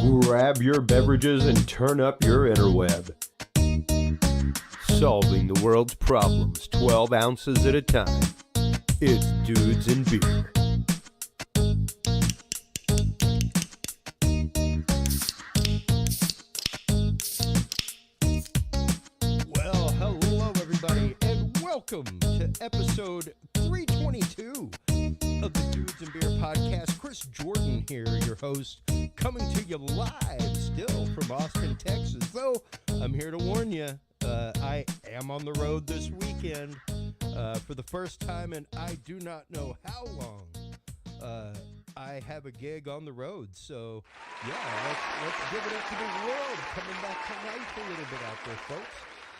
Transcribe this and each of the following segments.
Grab your beverages and turn up your interweb. Solving the world's problems 12 ounces at a time. It's Dudes and Beer. Well, hello everybody, and welcome to episode 322 of the Dudes and Beer podcast. Chris Jordan here, your host, coming to you live still from Austin, Texas. Though I'm here to warn you, I am on the road this weekend for the first time, and I do not know how long I have a gig on the road. So, yeah, let's give it up to the world coming back to life a little bit out there, folks.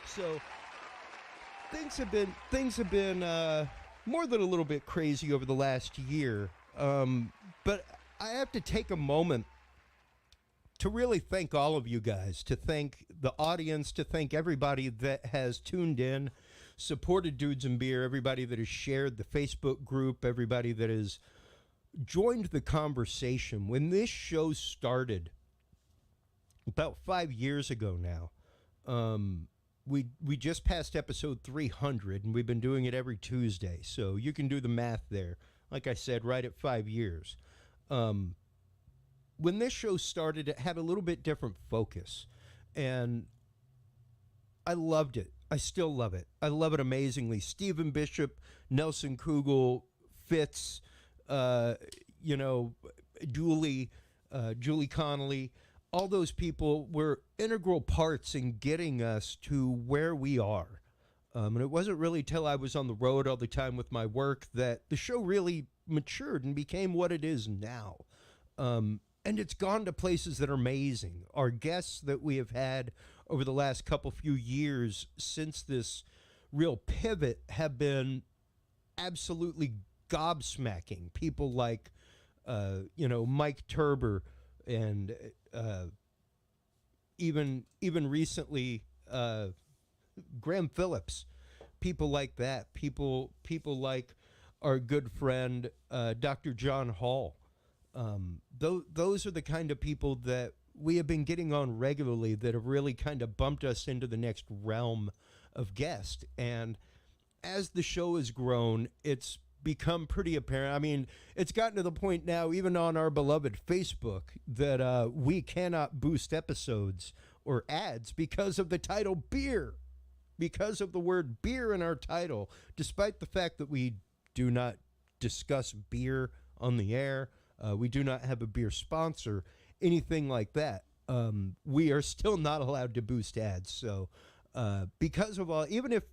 So, things have been more than a little bit crazy over the last year, but I have to take a moment to really thank all of you guys, to thank the audience, to thank everybody that has tuned in, supported Dudes and Beer, everybody that has shared the Facebook group, everybody that has joined the conversation. When this show started about 5 years ago now, we just passed episode 300, and we've been doing it every Tuesday, so you can do the math there. Like I said, right at 5 years. When this show started, it had a little bit different focus, and I loved it. I still love it. I love it amazingly. Stephen Bishop, Nelson Kugel, Fitz, Julie Connolly, all those people were integral parts in getting us to where we are. And it wasn't really till I was on the road all the time with my work that the show really matured and became what it is now. And it's gone to places that are amazing. Our guests that we have had over the last few years since this real pivot have been absolutely gobsmacking. People like, Mike Turber, and even recently, Graham Phillips. People like that. People like our good friend, Dr. John Hall. Those are the kind of people that we have been getting on regularly that have really kind of bumped us into the next realm of guest. And as the show has grown, it's become pretty apparent. I mean, it's gotten to the point now, even on our beloved Facebook, that we cannot boost episodes or ads because of the title beer, because of the word beer in our title, despite the fact that we do not discuss beer on the air. We do not have a beer sponsor, anything like that. We are still not allowed to boost ads. So because of all, even if,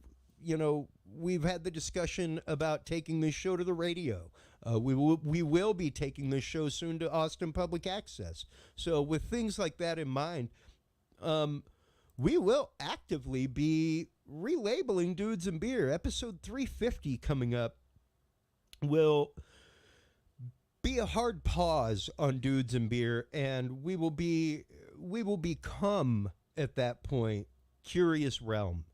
we've had the discussion about taking this show to the radio. We will be taking this show soon to Austin Public Access. So with things like that in mind, we will actively be relabeling Dudes and Beer. Episode 350 coming up will be a hard pause on Dudes and Beer, and we will become at that point Curious Realm,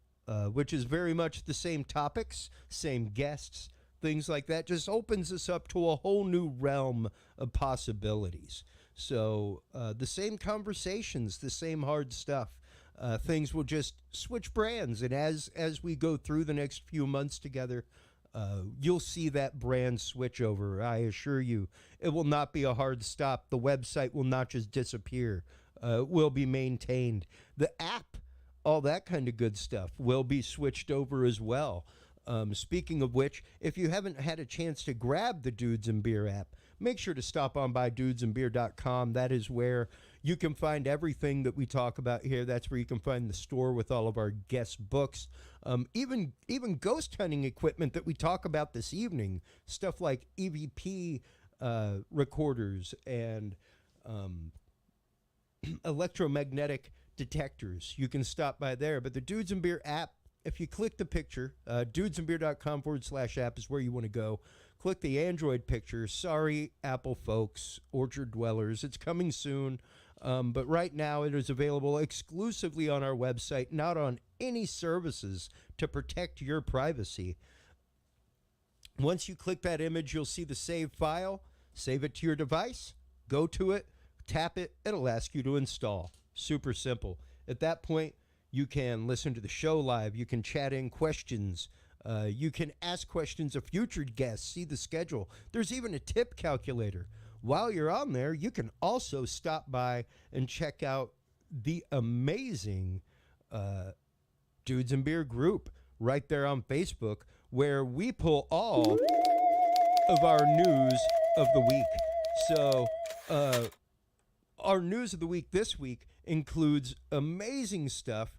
which is very much the same topics, same guests, things like that. Just opens us up to a whole new realm of possibilities. So the same conversations, the same hard stuff. Things will just switch brands, and as we go through the next few months together, you'll see that brand switch over. I assure you, it will not be a hard stop. The website will not just disappear. It will be maintained. The app, all that kind of good stuff, will be switched over as well. Speaking of which, if you haven't had a chance to grab the Dudes and Beer app, make sure to stop on by dudesandbeer.com. That is where you can find everything that we talk about here. That's where you can find the store with all of our guest books. Even ghost hunting equipment that we talk about this evening, stuff like EVP recorders and electromagnetic detectors. You can stop by there. But the Dudes and Beer app, if you click the picture, dudesandbeer.com/app is where you want to go. Click the Android picture. Sorry, Apple folks, Orchard dwellers, it's coming soon. But right now it is available exclusively on our website, not on any services, to protect your privacy. Once you click that image, you'll see the save file. Save it to your device. Go to it. Tap it, it'll ask you to install. Super simple. At that point, you can listen to the show live. You can chat in questions. You can ask questions of future guests, see the schedule. There's even a tip calculator. While you're on there, you can also stop by and check out the amazing Dudes and Beer group right there on Facebook, where we pull all of our news of the week. So our news of the week this week includes amazing stuff.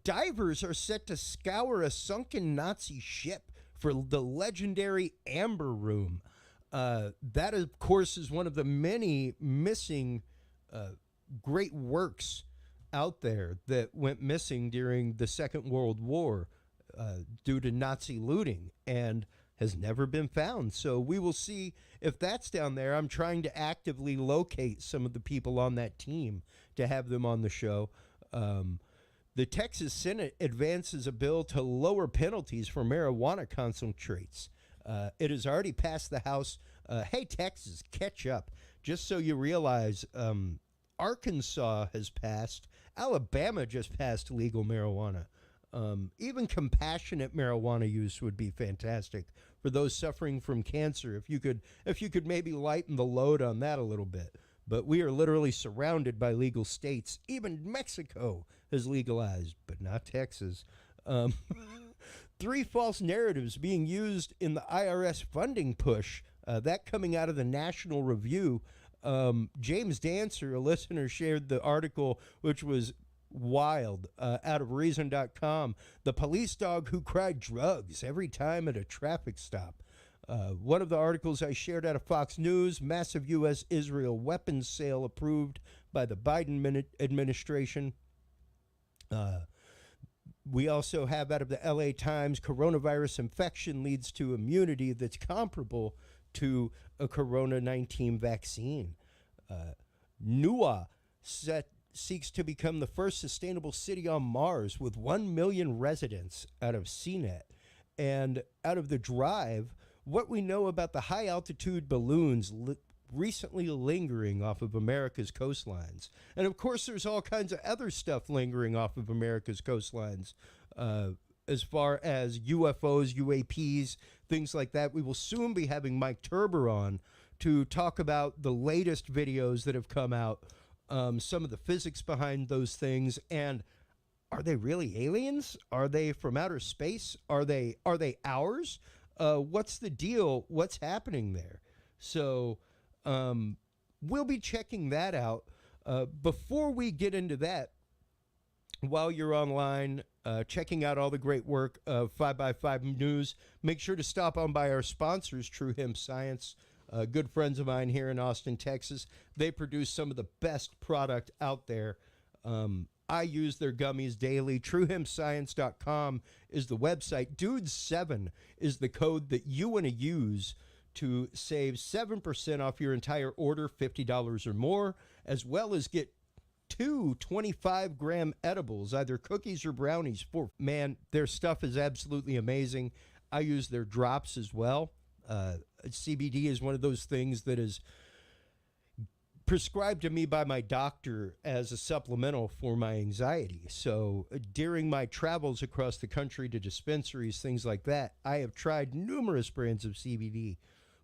Divers are set to scour a sunken Nazi ship for the legendary Amber Room. That, of course, is one of the many missing great works out there that went missing during the Second World War due to Nazi looting and has never been found. So we will see if that's down there. I'm trying to actively locate some of the people on that team to have them on the show. The Texas Senate advances a bill to lower penalties for marijuana concentrates. It has already passed the House. Hey, Texas, catch up. Just so you realize, Arkansas has passed. Alabama just passed legal marijuana. Even compassionate marijuana use would be fantastic for those suffering from cancer. If you could maybe lighten the load on that a little bit. But we are literally surrounded by legal states. Even Mexico has legalized, but not Texas. 3 false narratives being used in the IRS funding push. That coming out of the National Review. James Dancer, a listener, shared the article, which was wild, out of Reason.com. The police dog who cried drugs every time at a traffic stop. One of the articles I shared out of Fox News, massive U.S.-Israel weapons sale approved by the Biden administration. We also have out of the L.A. Times, coronavirus infection leads to immunity that's comparable to a Corona-19 vaccine. NUA seeks to become the first sustainable city on Mars with 1 million residents out of CNET. And out of The Drive, what we know about the high-altitude balloons recently lingering off of America's coastlines. And, of course, there's all kinds of other stuff lingering off of America's coastlines as far as UFOs, UAPs, things like that. We will soon be having Mike Turber on to talk about the latest videos that have come out, some of the physics behind those things, and are they really aliens? Are they from outer space? Are they ours? What's the deal? What's happening there? So we'll be checking that out. Before we get into that, while you're online, checking out all the great work of 5x5 News, make sure to stop on by our sponsors, True Hemp Science. Good friends of mine here in Austin, Texas. They produce some of the best product out there. I use their gummies daily. TrueHempScience.com is the website. Dudes7 is the code that you want to use to save 7% off your entire order, $50 or more, as well as get 2 25-gram edibles, either cookies or brownies. Man, their stuff is absolutely amazing. I use their drops as well. CBD is one of those things that is prescribed to me by my doctor as a supplemental for my anxiety. So during my travels across the country to dispensaries, things like that, I have tried numerous brands of CBD,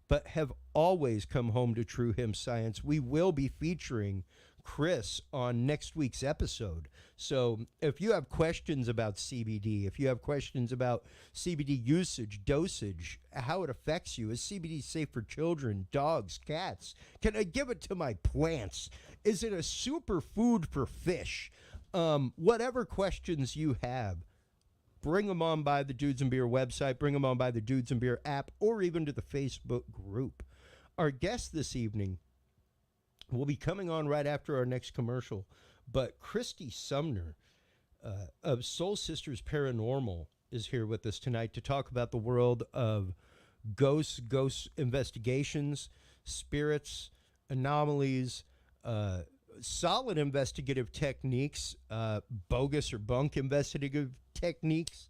but have always come home to True Hemp Science. We will be featuring Chris on next week's episode. So if you have questions about CBD, if you have questions about CBD usage, dosage, how it affects you, is CBD safe for children, dogs, cats? Can I give it to my plants? Is it a superfood for fish? Whatever questions you have, bring them on by the Dudes and Beer website, bring them on by the Dudes and Beer app, or even to the Facebook group. Our guest this evening will be coming on right after our next commercial, but Kristy Sumner of Soul Sisters Paranormal is here with us tonight to talk about the world of ghost investigations, spirits, anomalies, solid investigative techniques, bogus or bunk investigative techniques,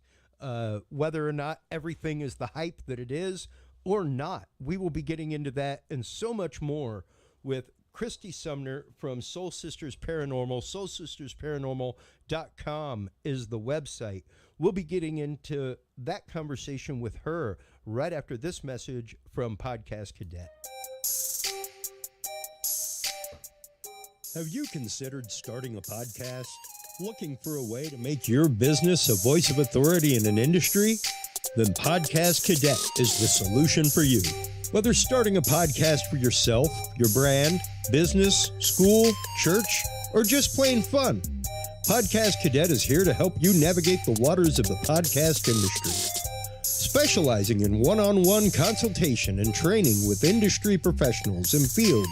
whether or not everything is the hype that it is or not. We will be getting into that and so much more with Kristy Sumner from Soul Sisters Paranormal. SoulSistersParanormal.com is the website. We'll be getting into that conversation with her right after this message from Podcast Cadet. Have you considered starting a podcast? Looking for a way to make your business a voice of authority in an industry? Then Podcast Cadet is the solution for you. Whether starting a podcast for yourself, your brand, business, school, church, or just plain fun, Podcast Cadet is here to help you navigate the waters of the podcast industry. Specializing in one-on-one consultation and training with industry professionals in fields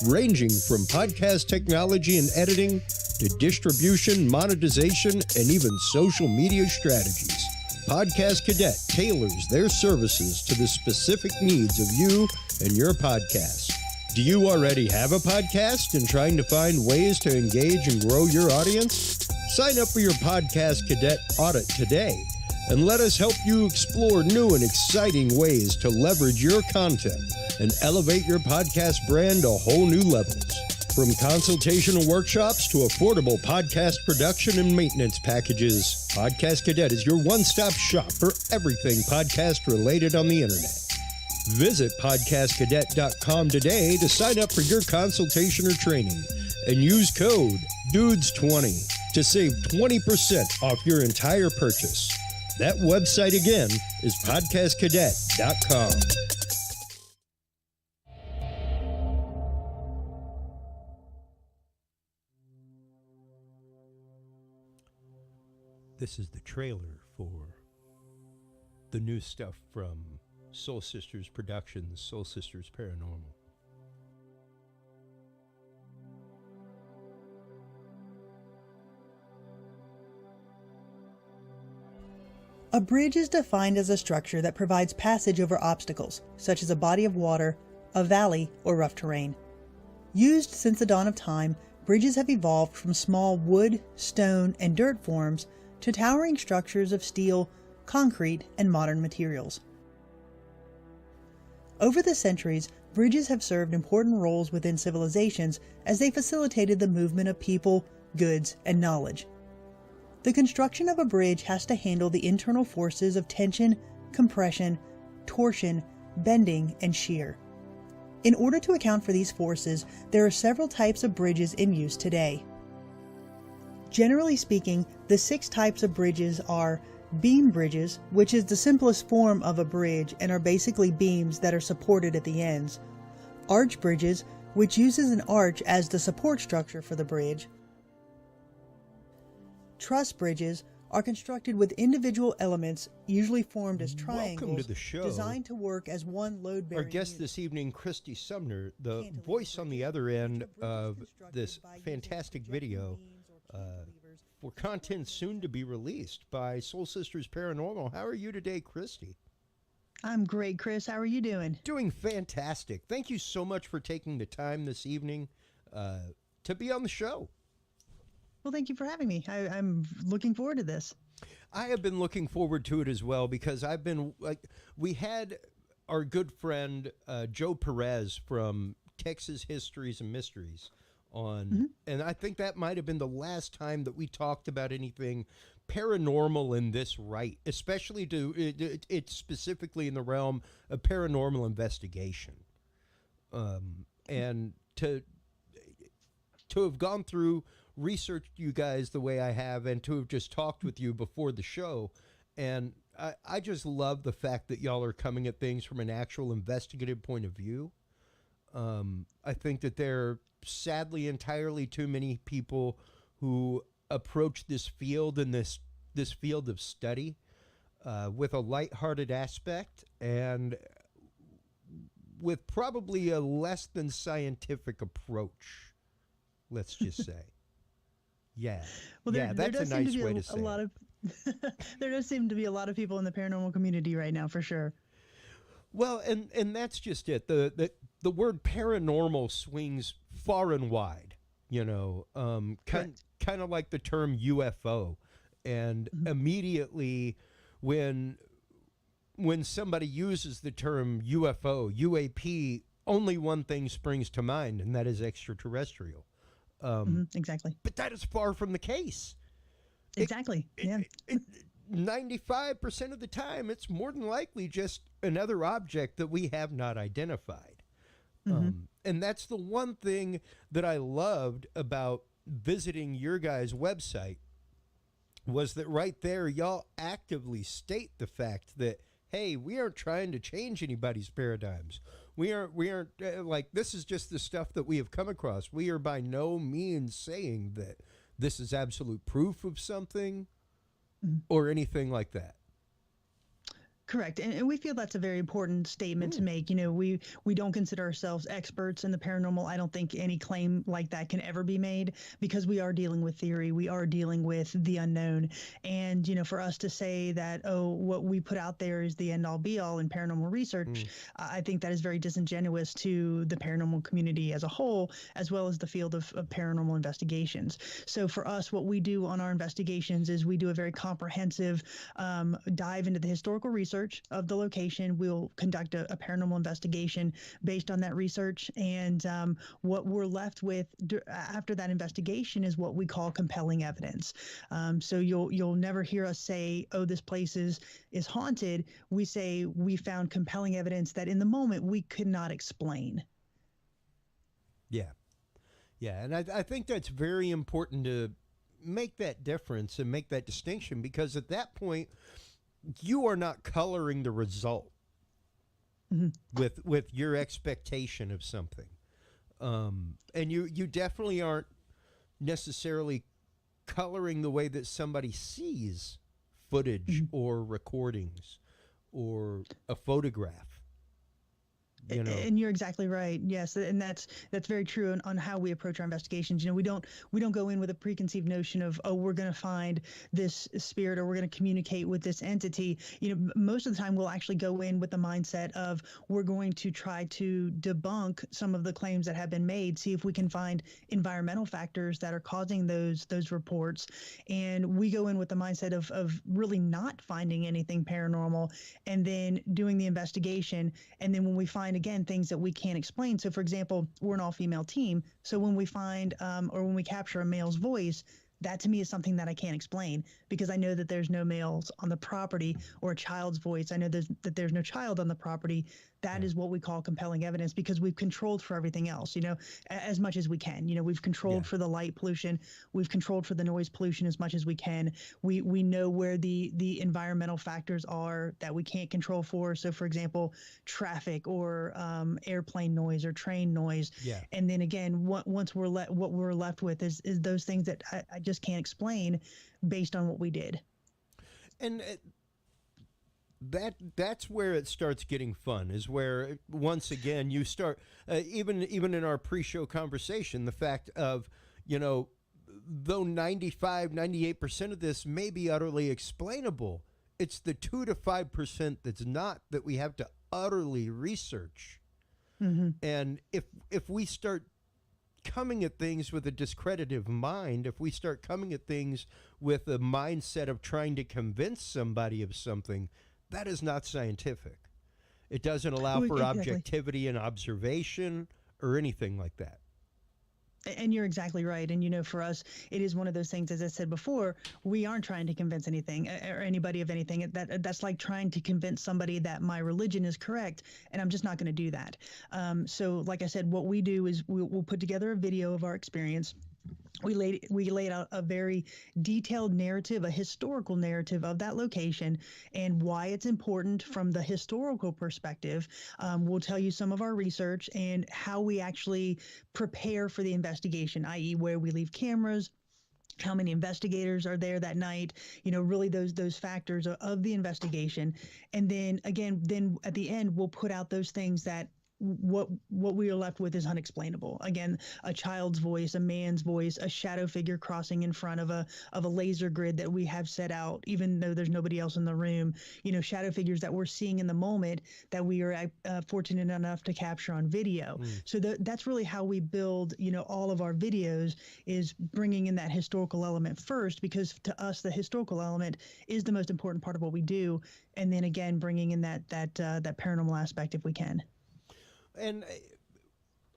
ranging from podcast technology and editing to distribution, monetization, and even social media strategies. Podcast Cadet tailors their services to the specific needs of you and your podcast. Do you already have a podcast and trying to find ways to engage and grow your audience? Sign up for your Podcast Cadet audit today and let us help you explore new and exciting ways to leverage your content and elevate your podcast brand to whole new levels. From consultational workshops to affordable podcast production and maintenance packages, Podcast Cadet is your one-stop shop for everything podcast related on the internet. Visit podcastcadet.com today to sign up for your consultation or training and use code DUDES20 to save 20% off your entire purchase. That website again is podcastcadet.com. This is the trailer for the new stuff from Soul Sisters Productions, Soul Sisters Paranormal. A bridge is defined as a structure that provides passage over obstacles, such as a body of water, a valley, or rough terrain. Used since the dawn of time, bridges have evolved from small wood, stone, and dirt forms to towering structures of steel, concrete, and modern materials. Over the centuries, bridges have served important roles within civilizations as they facilitated the movement of people, goods, and knowledge. The construction of a bridge has to handle the internal forces of tension, compression, torsion, bending, and shear. In order to account for these forces, there are several types of bridges in use today. Generally speaking, the 6 types of bridges are beam bridges, which is the simplest form of a bridge and are basically beams that are supported at the ends; arch bridges, which uses an arch as the support structure for the bridge; truss bridges are constructed with individual elements usually formed as triangles. Welcome to the show. Designed to work as one load-bearing Our guest unit. this evening, Kristy Sumner, the voice on the other end of this fantastic video for content soon to be released by Soul Sisters Paranormal. How are you today, Kristy? I'm great, Chris. How are you doing? Doing fantastic. Thank you so much for taking the time this evening to be on the show. Well, thank you for having me. I'm looking forward to this. I have been looking forward to it as well because I've been we had our good friend Joe Perez from Texas Histories and Mysteries on, and I think that might have been the last time that we talked about anything paranormal in this right, especially it's specifically in the realm of paranormal investigation, and to have gone through, researched you guys the way I have, and to have just talked with you before the show, and I just love the fact that y'all are coming at things from an actual investigative point of view. I think that there are sadly entirely too many people who approach this field and this field of study with a lighthearted aspect and with probably a less than scientific approach, let's just say. Yeah. Well, that's a nice way to say it. There does seem to be a lot of people in the paranormal community right now, for sure. Well, and that's just it. The word paranormal swings far and wide, kind of like the term UFO. And immediately when somebody uses the term UFO, UAP, only one thing springs to mind, and that is extraterrestrial. Exactly. But that is far from the case. Exactly. Yeah. 95% of the time, it's more than likely just another object that we have not identified. And that's the one thing that I loved about visiting your guys' website, was that right there, y'all actively state the fact that, hey, we aren't trying to change anybody's paradigms. We aren't like, this is just the stuff that we have come across. We are by no means saying that this is absolute proof of something or anything like that. Correct. And we feel that's a very important statement to make. You know, we don't consider ourselves experts in the paranormal. I don't think any claim like that can ever be made, because we are dealing with theory. We are dealing with the unknown. And, you know, for us to say that, oh, what we put out there is the end all be all in paranormal research, I think that is very disingenuous to the paranormal community as a whole, as well as the field of paranormal investigations. So for us, what we do on our investigations is we do a very comprehensive dive into the historical research of the location. We'll conduct a paranormal investigation based on that research, and what we're left with after that investigation is what we call compelling evidence. So you'll never hear us say, "Oh, this place is haunted." We say we found compelling evidence that in the moment we could not explain. Yeah, and I think that's very important to make that difference and make that distinction, because at that point, you are not coloring the result with your expectation of something. And you definitely aren't necessarily coloring the way that somebody sees footage or recordings or a photograph. You know. And you're exactly right. Yes, and that's very true on how we approach our investigations. You know, we don't go in with a preconceived notion of, oh, we're going to find this spirit or we're going to communicate with this entity. You know, most of the time we'll actually go in with the mindset of, we're going to try to debunk some of the claims that have been made, see if we can find environmental factors that are causing those reports. And we go in with the mindset of really not finding anything paranormal, and then doing the investigation. And then when we find, again, things that we can't explain. So, for example, we're an all-female team. So when we find or when we capture a male's voice, that to me is something that I can't explain, because I know that there's no males on the property, or a child's voice. I know that there's no child on the property. That is what we call compelling evidence, because we've controlled for everything else, you know, as much as we can. You know, we've controlled for the light pollution. We've controlled for the noise pollution as much as we can. We know where the environmental factors are that we can't control for. So, for example, traffic or airplane noise or train noise. Yeah. And then again, once what we're left with is those things that I just can't explain based on what we did. And that's where it starts getting fun, is where, once again, you start, even in our pre-show conversation, the fact of, you know, though 98% of this may be utterly explainable, it's the 2 to 5% that's not, that we have to utterly research. And if we start coming at things with a discreditive mind, if we start coming at things with a mindset of trying to convince somebody of something, that is not scientific. It doesn't allow for objectivity and observation or anything like that. And you're exactly right. And, you know, for us, it is one of those things, as I said before, we aren't trying to convince anything or anybody of anything. That's like trying to convince somebody that my religion is correct, and I'm just not going to do that. So, like I said, what we do is we'll put together a video of our experience. We laid out a very detailed narrative, a historical narrative of that location and why it's important from the historical perspective. We'll tell you some of our research and how we actually prepare for the investigation, i.e. where we leave cameras, how many investigators are there that night, you know, really those factors of the investigation. And then again, at the end, we'll put out those things that what we are left with is unexplainable. Again, a child's voice, a man's voice, a shadow figure crossing in front of a laser grid that we have set out, even though there's nobody else in the room. You know, shadow figures that we're seeing in the moment that we are fortunate enough to capture on video. So that's really how we build, you know, all of our videos, is bringing in that historical element first, because to us the historical element is the most important part of what we do, and then again bringing in that paranormal aspect if we can. And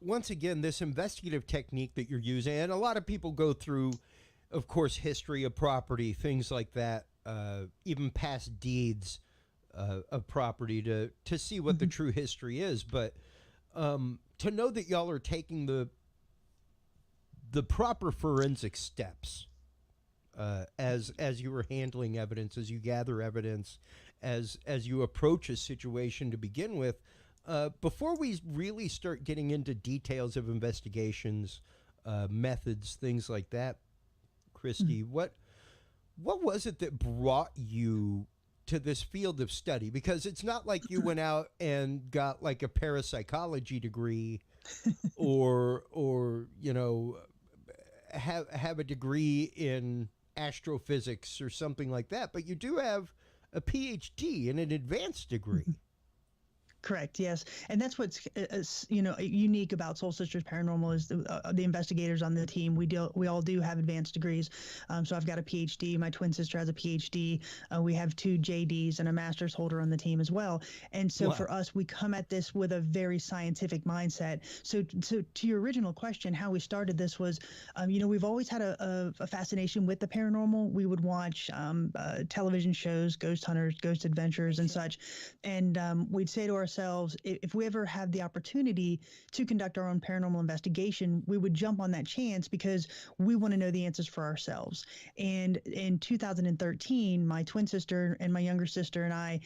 once again, this investigative technique that you're using, and a lot of people go through, of course, history of property, things like that, even past deeds of property to see what the true history is. But to know that y'all are taking the proper forensic steps as you were handling evidence, as you gather evidence, as you approach a situation to begin with. Before we really start getting into details of investigations, methods, things like that, Kristy, what was it that brought you to this field of study? Because it's not like you went out and got like a parapsychology degree or you know, have a degree in astrophysics or something like that, but you do have a PhD and an advanced degree. Correct. Yes, and that's what's unique about Soul Sisters Paranormal is the investigators on the team. We all do have advanced degrees. So I've got a PhD. My twin sister has a PhD. We have 2 JDs and a master's holder on the team as well. And so for us, we come at this with a very scientific mindset. So to your original question, how we started this was, we've always had a fascination with the paranormal. We would watch television shows, Ghost Hunters, Ghost Adventures, and such, and we'd say to ourselves, if we ever had the opportunity to conduct our own paranormal investigation, we would jump on that chance because we want to know the answers for ourselves. And in 2013, my twin sister and my younger sister and I,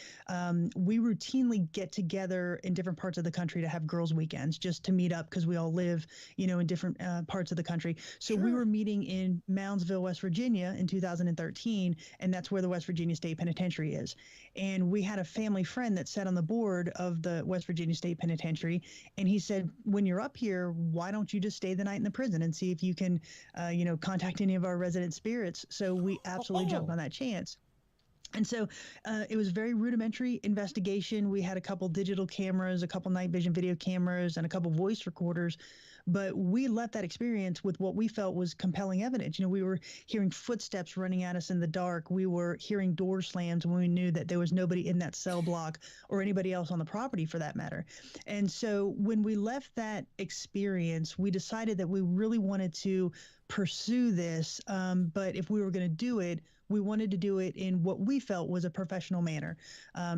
we routinely get together in different parts of the country to have girls' weekends just to meet up because we all live, in different parts of the country. So we were meeting in Moundsville, West Virginia in 2013, and that's where the West Virginia State Penitentiary is. And we had a family friend that sat on the board of the West Virginia State Penitentiary, and he said, when you're up here, why don't you just stay the night in the prison and see if you can, contact any of our resident spirits? So we absolutely jumped on that chance. And so it was very rudimentary investigation. We had a couple digital cameras, a couple night vision video cameras, and a couple voice recorders. But we left that experience with what we felt was compelling evidence. We were hearing footsteps running at us in the dark. We were hearing door slams when we knew that there was nobody in that cell block or anybody else on the property for that matter. And so when we left that experience, we decided that we really wanted to pursue this. But if we were going to do it, we wanted to do it in what we felt was a professional manner.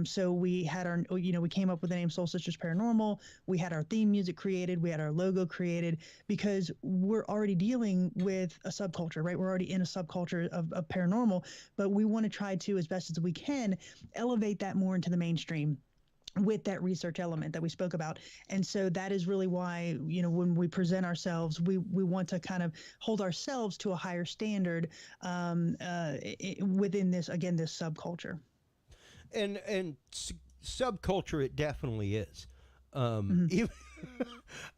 So we had we came up with the name Soul Sisters Paranormal. We had our theme music created. We had our logo created because we're already dealing with a subculture, right? We're already in a subculture of paranormal, but we want to try to, as best as we can, elevate that more into the mainstream with that research element that we spoke about. And so that is really why, when we present ourselves, we want to kind of hold ourselves to a higher standard within this subculture. And subculture, it definitely is.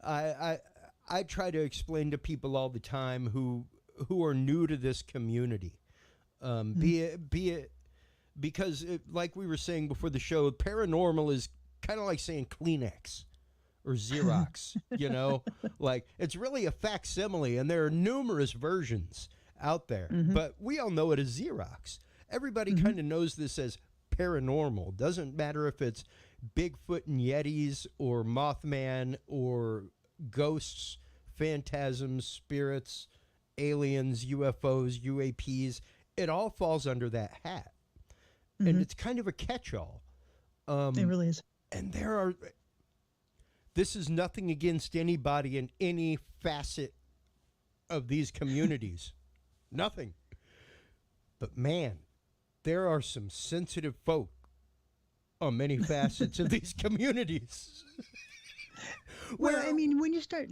I try to explain to people all the time who are new to this community, be it because, like we were saying before the show, paranormal is kind of like saying Kleenex or Xerox, like it's really a facsimile, and there are numerous versions out there, but we all know it as Xerox. Everybody kind of knows this as paranormal. Doesn't matter if it's Bigfoot and Yetis or Mothman or ghosts, phantasms, spirits, aliens, UFOs, UAPs. It all falls under that hat. And it's kind of a catch-all. It really is. And this is nothing against anybody in any facet of these communities. Nothing. But man, there are some sensitive folk on many facets of these communities. Well, I mean, when you start,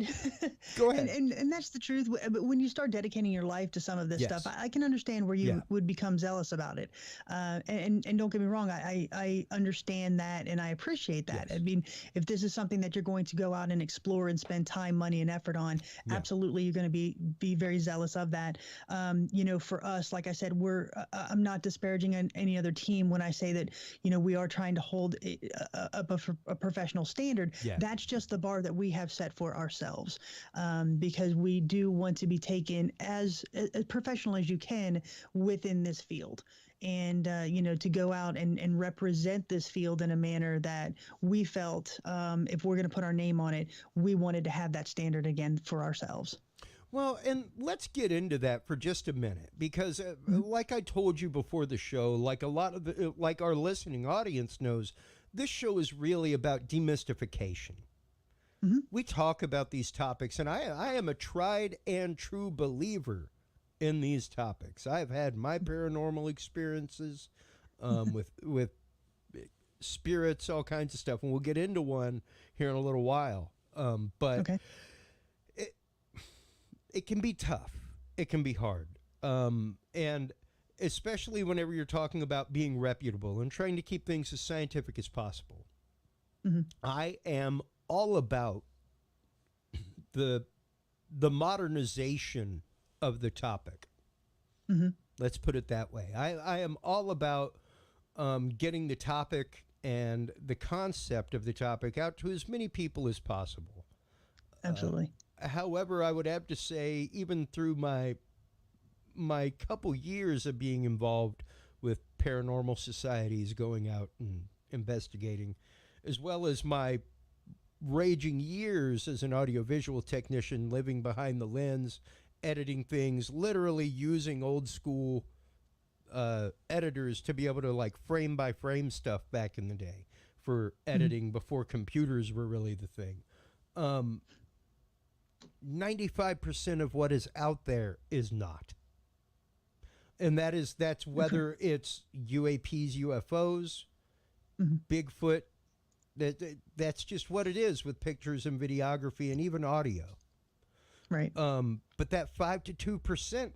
go ahead, and that's the truth. But when you start dedicating your life to some of this stuff, I can understand where you would become zealous about it. And don't get me wrong, I understand that and I appreciate that. I mean, if this is something that you're going to go out and explore and spend time, money, and effort on, absolutely, you're going to be very zealous of that. For us, like I said, I'm not disparaging any other team when I say that we are trying to hold up a professional standard. That's just the bar that we have set for ourselves, because we do want to be taken as professional as you can within this field. and to go out and represent this field in a manner that we felt, if we're going to put our name on it, we wanted to have that standard again for ourselves. Well, and let's get into that for just a minute, because like I told you before the show, like a lot of like our listening audience knows, this show is really about demystification. We talk about these topics, and I am a tried and true believer in these topics. I've had my paranormal experiences with spirits, all kinds of stuff, and we'll get into one here in a little while. But Okay. it can be tough. It can be hard. And especially whenever you're talking about being reputable and trying to keep things as scientific as possible. I am all about the modernization of the topic. Let's put it that way. I am all about getting the topic and the concept of the topic out to as many people as possible. Absolutely. However, I would have to say, even through my couple years of being involved with paranormal societies, going out and investigating, as well as my raging years as an audiovisual technician, living behind the lens, editing things, literally using old school editors to be able to like frame by frame stuff back in the day for editing before computers were really the thing. 95% of what is out there is not. And that's whether it's UAPs, UFOs, Bigfoot. That's just what it is with pictures and videography and even audio. Right. But that 5 to 2%,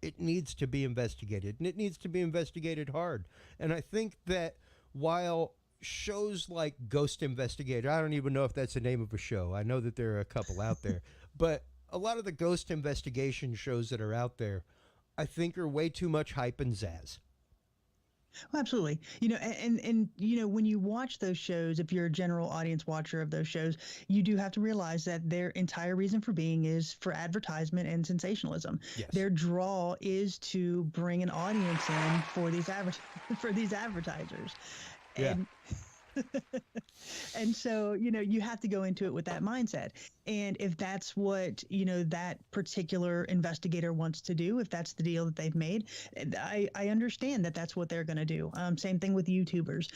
it needs to be investigated, and it needs to be investigated hard. And I think that while shows like Ghost Investigator, I don't even know if that's the name of a show. I know that there are a couple out there, but a lot of the ghost investigation shows that are out there, I think, are way too much hype and zazz. Well, absolutely. And when you watch those shows, if you're a general audience watcher of those shows, you do have to realize that their entire reason for being is for advertisement and sensationalism. Yes. Their draw is to bring an audience in for these advertisers. Yeah. And so, you have to go into it with that mindset. And if that's what, that particular investigator wants to do, if that's the deal that they've made, I understand that that's what they're going to do. Same thing with YouTubers.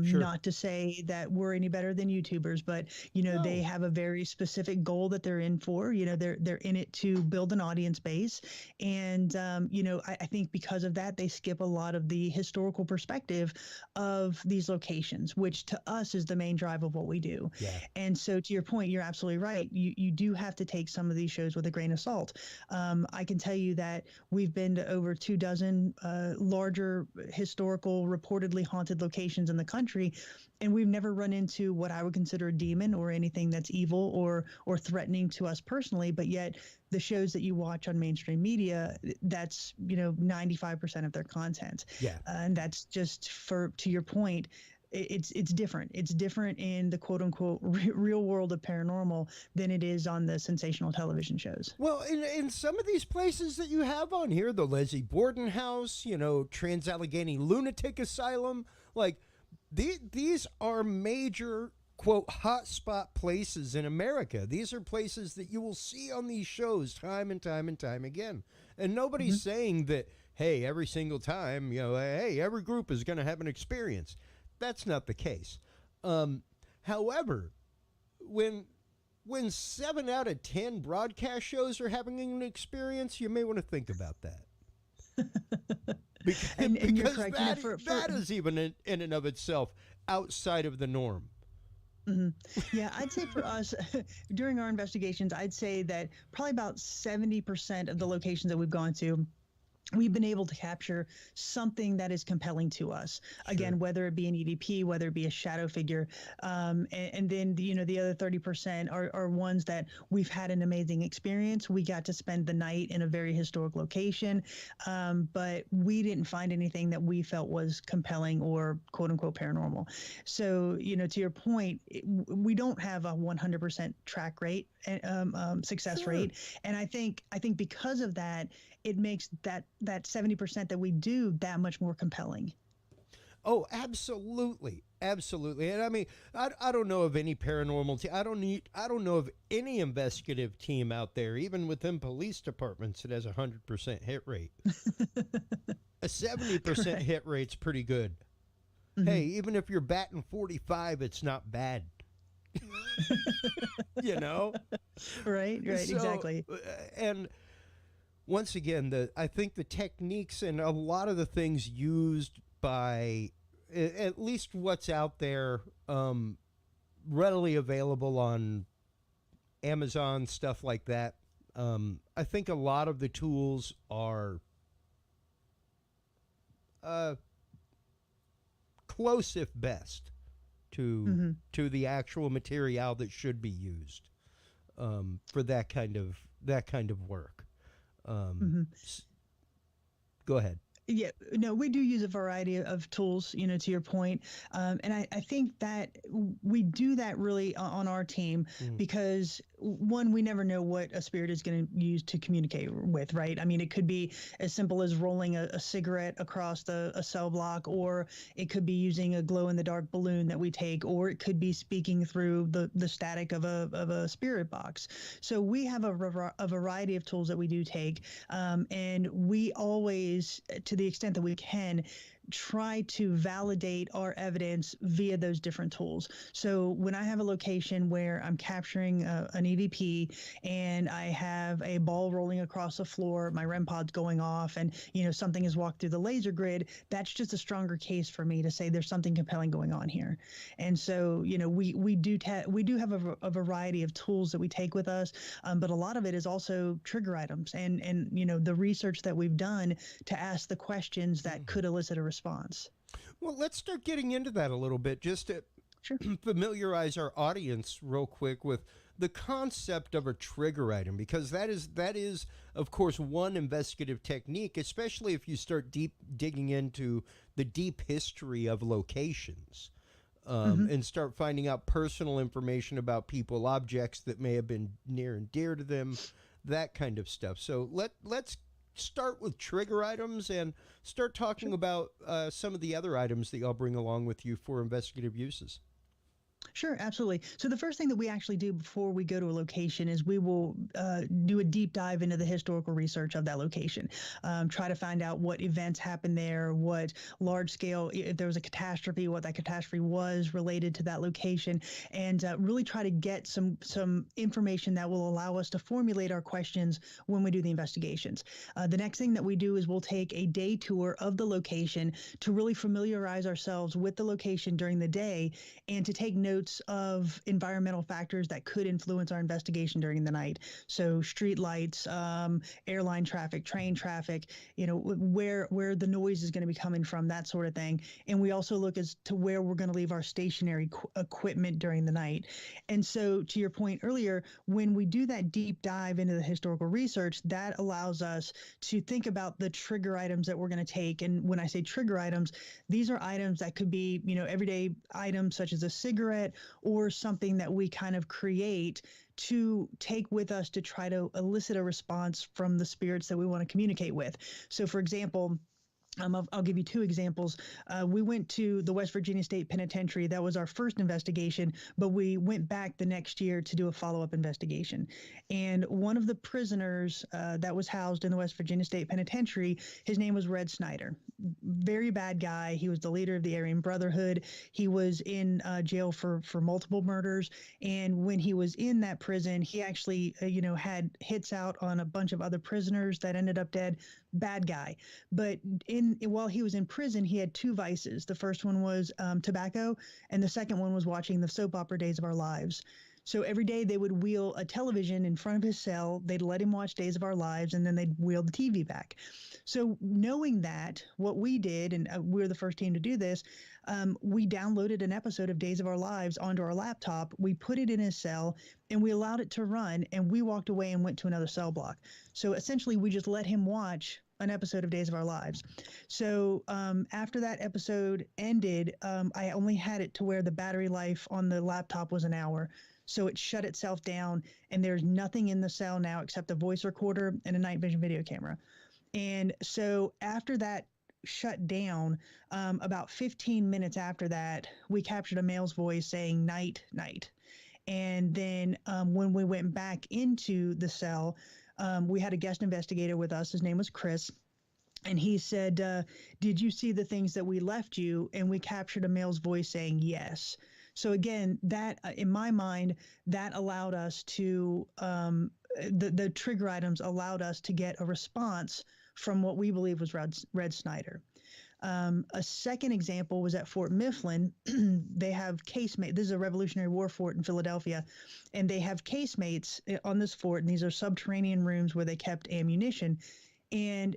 Sure. Not to say that we're any better than YouTubers, but, No. they have a very specific goal that they're in for. They're in it to build an audience base. And, I think because of that, they skip a lot of the historical perspective of these locations, which to us is the main drive of what we do. Yeah. And so to your point, you're absolutely right. You do have to take some of these shows with a grain of salt. I can tell you that we've been to over 24 larger historical reportedly haunted locations in the country, and we've never run into what I would consider a demon or anything that's evil or threatening to us personally. But yet the shows that you watch on mainstream media, that's 95% of their content. Yeah. And that's just to your point. It's different. It's different in the quote unquote real world of paranormal than it is on the sensational television shows. Well, in some of these places that you have on here, the Leslie Borden House, Trans-Allegheny Lunatic Asylum, like these are major quote hotspot places in America. These are places that you will see on these shows time and time and time again. And nobody's saying that, hey, every single time, hey, every group is going to have an experience. That's not the case. However, when 7 out of 10 broadcast shows are having an experience, you may want to think about that. Because, and you're because correct. that is even in and of itself outside of the norm. Yeah, I'd say for us, during our investigations, I'd say that probably about 70% of the locations that we've gone to, we've been able to capture something that is compelling to us. Again, whether it be an EVP, whether it be a shadow figure. And then, the other 30% are ones that we've had an amazing experience. We got to spend the night in a very historic location, but we didn't find anything that we felt was compelling or quote unquote paranormal. So, to your point, we don't have a 100% track rate, success rate. And I think because of that, it makes that that 70% that we do that much more compelling. Oh, absolutely, absolutely. And I mean, I don't know of any paranormal team. I don't know of any investigative team out there, even within police departments, that has 100% hit rate. A 70% hit rate's pretty good. Mm-hmm. Hey, even if you're batting 45, it's not bad. You know? Right, So, exactly. And once again, I think the techniques and a lot of the things used by, at least what's out there, readily available on Amazon, stuff like that. I think a lot of the tools are close, if best, to the actual material that should be used for that kind of work. Go ahead. Yeah, no, we do use a variety of tools, to your point. And I think that we do that really on our team because, one, we never know what a spirit is going to use to communicate with, right? I mean, it could be as simple as rolling a cigarette across a cell block, or it could be using a glow-in-the-dark balloon that we take, or it could be speaking through the static of a spirit box. So we have a variety of tools that we do take, and we always, to the extent that we can, try to validate our evidence via those different tools. So when I have a location where I'm capturing an EVP and I have a ball rolling across the floor, my REM pod's going off, and something has walked through the laser grid, that's just a stronger case for me to say there's something compelling going on here. And so we do have a variety of tools that we take with us, but a lot of it is also trigger items and the research that we've done to ask the questions that could elicit a response. Well, let's start getting into that a little bit, just to familiarize our audience real quick with the concept of a trigger item, because that is of course one investigative technique, especially if you start digging into the deep history of locations. And start finding out personal information about people, objects that may have been near and dear to them, that kind of stuff. So let's start with trigger items and start talking about some of the other items that y'all bring along with you for investigative uses. Sure, absolutely. So the first thing that we actually do before we go to a location is we will do a deep dive into the historical research of that location. Try to find out what events happened there, what large scale, if there was a catastrophe, what that catastrophe was related to that location, and really try to get some information that will allow us to formulate our questions when we do the investigations. The next thing that we do is we'll take a day tour of the location to really familiarize ourselves with the location during the day and to take notes of environmental factors that could influence our investigation during the night. So street lights, airline traffic, train traffic, where the noise is going to be coming from, that sort of thing. And we also look as to where we're going to leave our stationary equipment during the night. And so to your point earlier, when we do that deep dive into the historical research, that allows us to think about the trigger items that we're going to take. And when I say trigger items, these are items that could be, everyday items such as a cigarette or something that we kind of create to take with us to try to elicit a response from the spirits that we want to communicate with. So for example, I'll give you two examples. We went to the West Virginia State Penitentiary. That was our first investigation, but we went back the next year to do a follow-up investigation. And one of the prisoners that was housed in the West Virginia State Penitentiary, his name was Red Snyder. Very bad guy. He was the leader of the Aryan Brotherhood. He was in jail for multiple murders. And when he was in that prison, he actually, had hits out on a bunch of other prisoners that ended up dead. Bad guy. But while he was in prison, he had two vices. The first one was tobacco, and the second one was watching the soap opera Days of Our Lives. So every day they would wheel a television in front of his cell. They'd let him watch Days of Our Lives, and then they'd wheel the TV back. So knowing that, what we did, and we're the first team to do this, we downloaded an episode of Days of Our Lives onto our laptop. We put it in his cell, and we allowed it to run, and we walked away and went to another cell block. So essentially, we just let him watch an episode of Days of Our Lives. So after that episode ended, I only had it to where the battery life on the laptop was an hour. So it shut itself down, and there's nothing in the cell now except a voice recorder and a night vision video camera. And so after that shut down, about 15 minutes after that, we captured a male's voice saying night, night. And then when we went back into the cell, we had a guest investigator with us. His name was Chris. And he said, did you see the things that we left you? And we captured a male's voice saying yes. So again, that in my mind, that allowed us to, the trigger items allowed us to get a response from what we believe was Red Snyder. A second example was at Fort Mifflin. They have casemates. This is a Revolutionary War fort in Philadelphia, and they have casemates on this fort, and these are subterranean rooms where they kept ammunition. And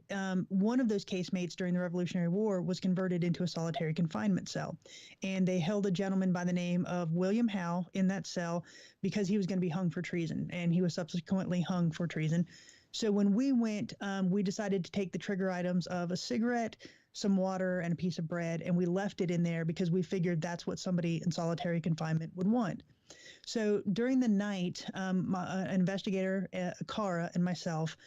one of those casemates during the Revolutionary War was converted into a solitary confinement cell. And they held a gentleman by the name of William Howe in that cell because he was going to be hung for treason, and he was subsequently hung for treason. So when we went, we decided to take the trigger items of a cigarette, some water, and a piece of bread, and we left it in there because we figured that's what somebody in solitary confinement would want. So during the night, my investigator, Cara, and myself,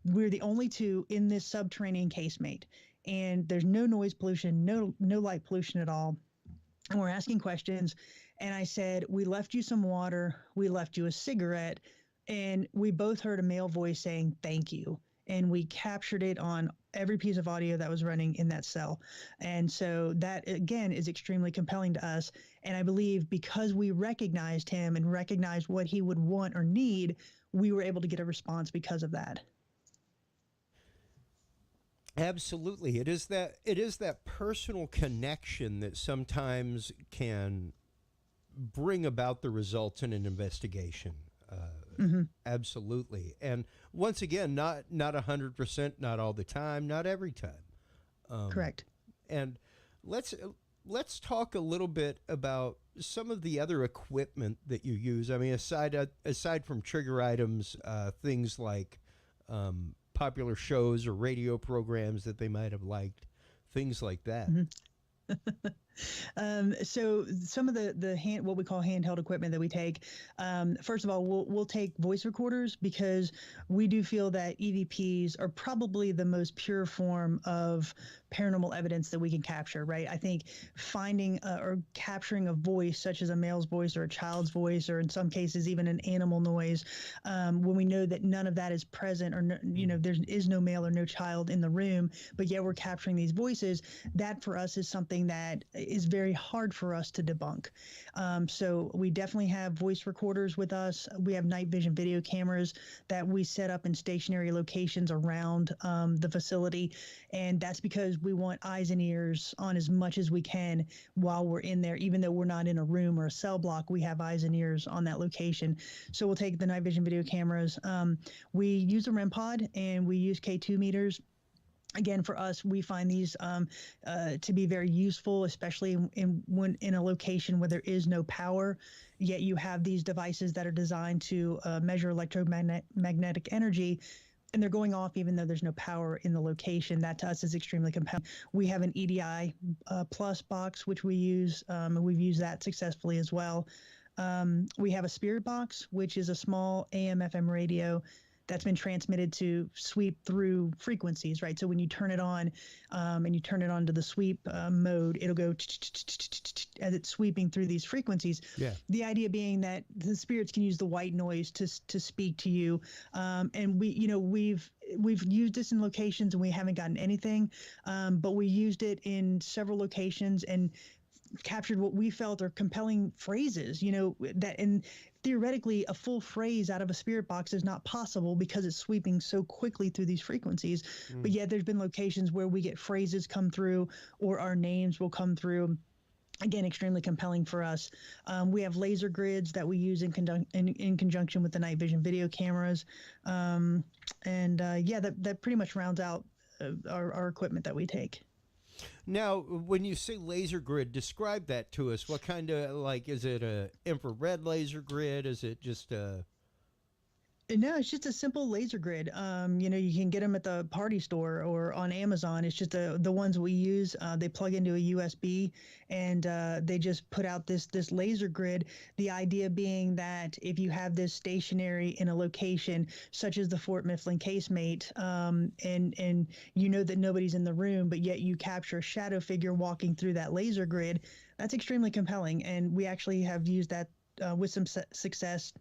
we're the only two in this subterranean casemate, and there's no noise pollution, no light pollution at all. And we're asking questions, and I said, we left you some water, we left you a cigarette, and we both heard a male voice saying, thank you. And we captured it on every piece of audio that was running in that cell. And so that, again, is extremely compelling to us. And I believe because we recognized him and recognized what he would want or need, we were able to get a response because of that. Absolutely. It is that personal connection that sometimes can bring about the results in an investigation. Absolutely. And once again, not 100%, not all the time, not every time. Correct. And let's talk a little bit about some of the other equipment that you use. I mean, aside from trigger items, things like popular shows or radio programs that they might have liked, things like that. So some of the what we call handheld equipment that we take, first of all, we'll take voice recorders because we do feel that EVPs are probably the most pure form of paranormal evidence that we can capture, right? I think finding or capturing a voice such as a male's voice or a child's voice, or in some cases even an animal noise, when we know that none of that is present, or there is no male or no child in the room, but yet we're capturing these voices, that for us is something that is very hard for us to debunk. So we definitely have voice recorders with us. We have night vision video cameras that we set up in stationary locations around the facility. And that's because we want eyes and ears on as much as we can while we're in there. Even though we're not in a room or a cell block, we have eyes and ears on that location. So we'll take the night vision video cameras. We use a REM pod and we use K2 meters. Again, for us, we find these to be very useful, especially when in a location where there is no power, yet you have these devices that are designed to measure electromagnetic energy, and they're going off even though there's no power in the location. That to us is extremely compelling. We have an EDI plus box, which we use, and we've used that successfully as well. We have a spirit box, which is a small AM/FM radio that's been transmitted to sweep through frequencies, right? So when you turn it on and you turn it on to the sweep mode, it'll go as it's sweeping through these frequencies. Yeah. The idea being that the spirits can use the white noise to speak to you. And we've used this in locations and we haven't gotten anything, but we used it in several locations and captured what we felt are compelling phrases, and theoretically a full phrase out of a spirit box is not possible because it's sweeping so quickly through these frequencies. But yet there's been locations where we get phrases come through or our names will come through. Again, extremely compelling for us. We have laser grids that we use in conjunction with the night vision video cameras. That pretty much rounds out our equipment that we take. Now, when you say laser grid, describe that to us. What kind of, is it a infrared laser grid? Is it just a... No, it's just a simple laser grid. You can get them at the party store or on Amazon. It's just the ones we use. They plug into a USB, and they just put out this laser grid. The idea being that if you have this stationary in a location such as the Fort Mifflin casemate, and you know that nobody's in the room, but yet you capture a shadow figure walking through that laser grid, that's extremely compelling. And we actually have used that with some success.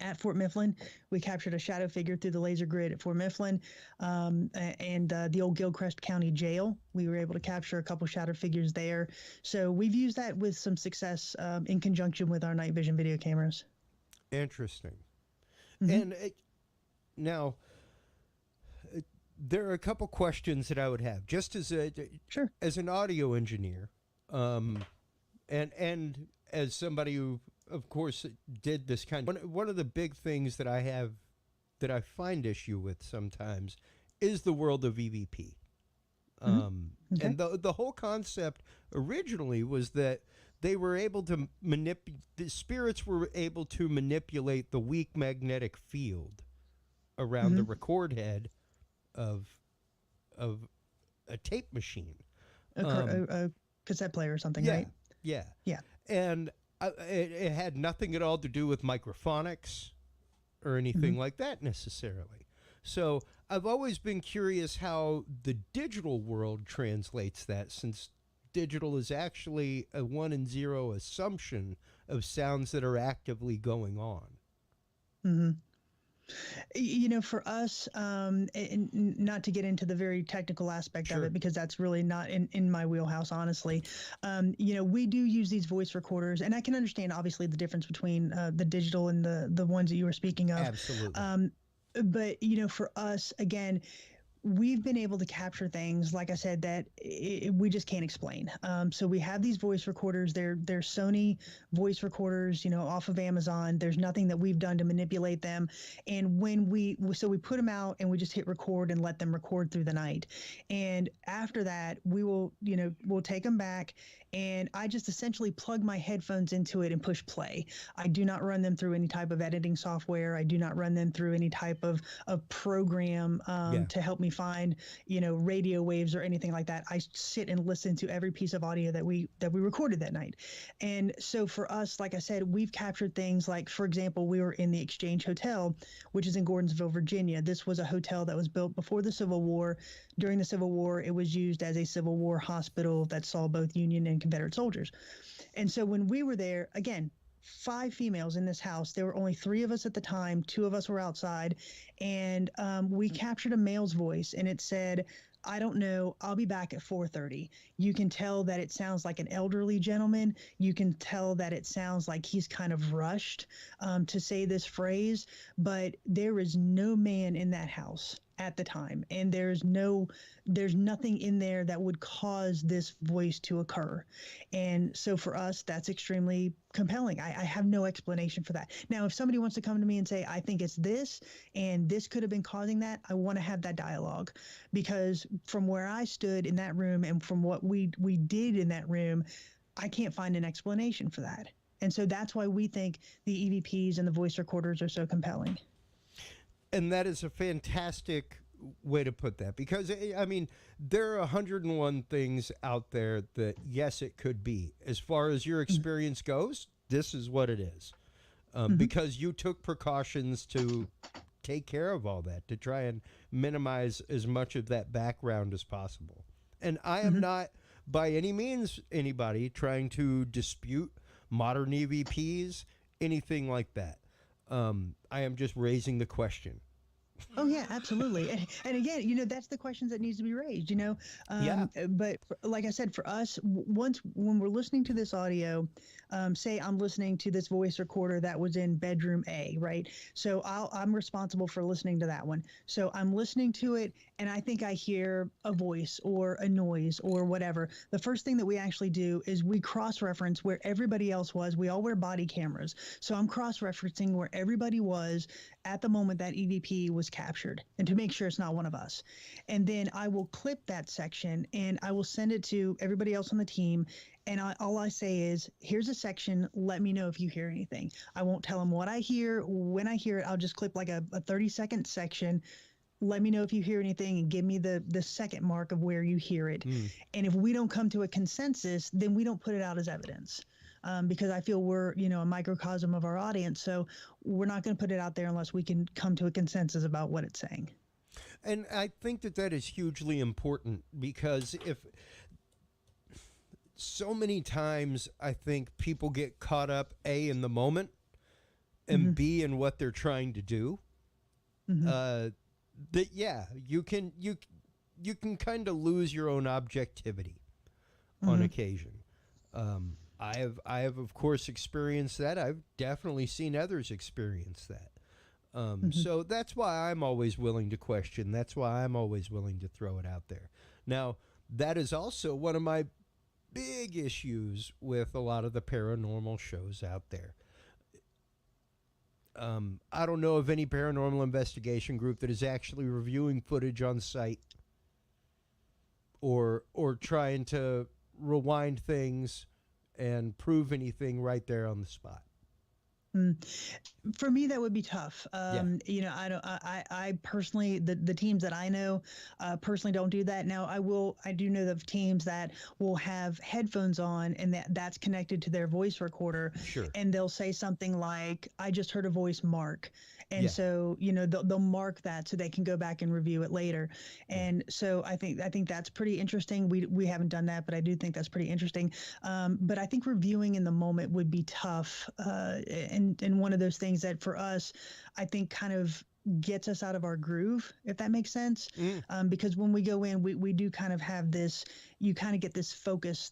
At Fort Mifflin, we captured a shadow figure through the laser grid at Fort Mifflin, and the old Gilchrist County Jail. We were able to capture a couple shadow figures there. So we've used that with some success in conjunction with our night vision video cameras. Interesting. Mm-hmm. And now, there are a couple questions that I would have, just as Sure. as an audio engineer, and as somebody who, of course, did this kind of one of the big things that I find issue with sometimes is the world of EVP. Okay. And the whole concept originally was that they were able to the spirits were able to manipulate the weak magnetic field around the record head of a tape machine, A cassette player or something, yeah, right? yeah, Yeah. and it had nothing at all to do with microphonics or anything like that necessarily. So I've always been curious how the digital world translates that, since digital is actually a 1 and 0 assumption of sounds that are actively going on. Mm-hmm. For us, and not to get into the very technical aspect of Sure. it, because that's really not in my wheelhouse, honestly. We do use these voice recorders, and I can understand, obviously, the difference between the digital and the ones that you were speaking of. Absolutely. But, for us, again, we've been able to capture things, like I said, that we just can't explain. So we have these voice recorders. They're Sony voice recorders, off of Amazon. There's nothing that we've done to manipulate them. And when we put them out and we just hit record and let them record through the night. And after that, we'll take them back, and I just essentially plug my headphones into it and push play. I do not run them through any type of editing software. I do not run them through any type of program to help me find, radio waves or anything like that. I sit and listen to every piece of audio that we recorded that night. And so for us, like I said, we've captured things like, for example, we were in the Exchange Hotel, which is in Gordonsville, Virginia. This was a hotel that was built before the Civil War. During the Civil War, it was used as a Civil War hospital that saw both Union and Confederate soldiers. And so when we were there, again, 5 females in this house. There were only 3 of us at the time. 2 of us were outside, and we captured a male's voice, and it said, "I don't know. I'll be back at 4:30. You can tell that it sounds like an elderly gentleman. You can tell that it sounds like he's kind of rushed to say this phrase, but there is no man in that house at the time, and there's nothing in there that would cause this voice to occur." And so for us, that's extremely compelling. I have no explanation for that. Now, if somebody wants to come to me and say, "I think it's this, and this could have been causing that," I want to have that dialogue, because from where I stood in that room and from what we did in that room, I can't find an explanation for that. And so that's why we think the EVPs and the voice recorders are so compelling. And that is a fantastic way to put that, because I mean, there are 101 things out there that, yes, it could be. As far as your experience goes, this is what it is, because you took precautions to take care of all that, to try and minimize as much of that background as possible. And I am not by any means anybody trying to dispute modern EVPs, anything like that. I am just raising the question. Oh yeah, absolutely. And again, that's the questions that needs to be raised, But like I said, for us, when we're listening to this audio, say I'm listening to this voice recorder that was in bedroom A, right? So I'm responsible for listening to that one. So I'm listening to it, and I think I hear a voice or a noise or whatever. The first thing that we actually do is we cross-reference where everybody else was. We all wear body cameras. So I'm cross-referencing where everybody was at the moment that EVP was captured, and to make sure it's not one of us. And then I will clip that section and I will send it to everybody else on the team, And all I say is, here's a section. Let me know if you hear anything. I won't tell them what I hear. When I hear it, I'll just clip like a 30-second section. Let me know if you hear anything and give me the second mark of where you hear it. And if we don't come to a consensus, then we don't put it out as evidence. Because I feel we're, a microcosm of our audience. So we're not going to put it out there unless we can come to a consensus about what it's saying. And I think that is hugely important, because if so many times I think people get caught up, A, in the moment, and B, in what they're trying to do. That you can kind of lose your own objectivity on occasion. I have of course experienced that. I've definitely seen others experience that. So that's why I'm always willing to question. That's why I'm always willing to throw it out there. Now, that is also one of my big issues with a lot of the paranormal shows out there. I don't know of any paranormal investigation group that is actually reviewing footage on site or trying to rewind things and prove anything right there on the spot. For me, that would be tough. I personally, the teams that I know, personally don't do that. Now, I do know of teams that will have headphones on and that's connected to their voice recorder. Sure. And they'll say something like, I just heard a voice mark. And so, they'll mark that so they can go back and review it later. And so I think that's pretty interesting. We haven't done that, but I do think that's pretty interesting. But I think reviewing in the moment would be tough. And one of those things that for us, I think kind of gets us out of our groove, if that makes sense. Because when we go in, we do kind of have this, you kind of get this focus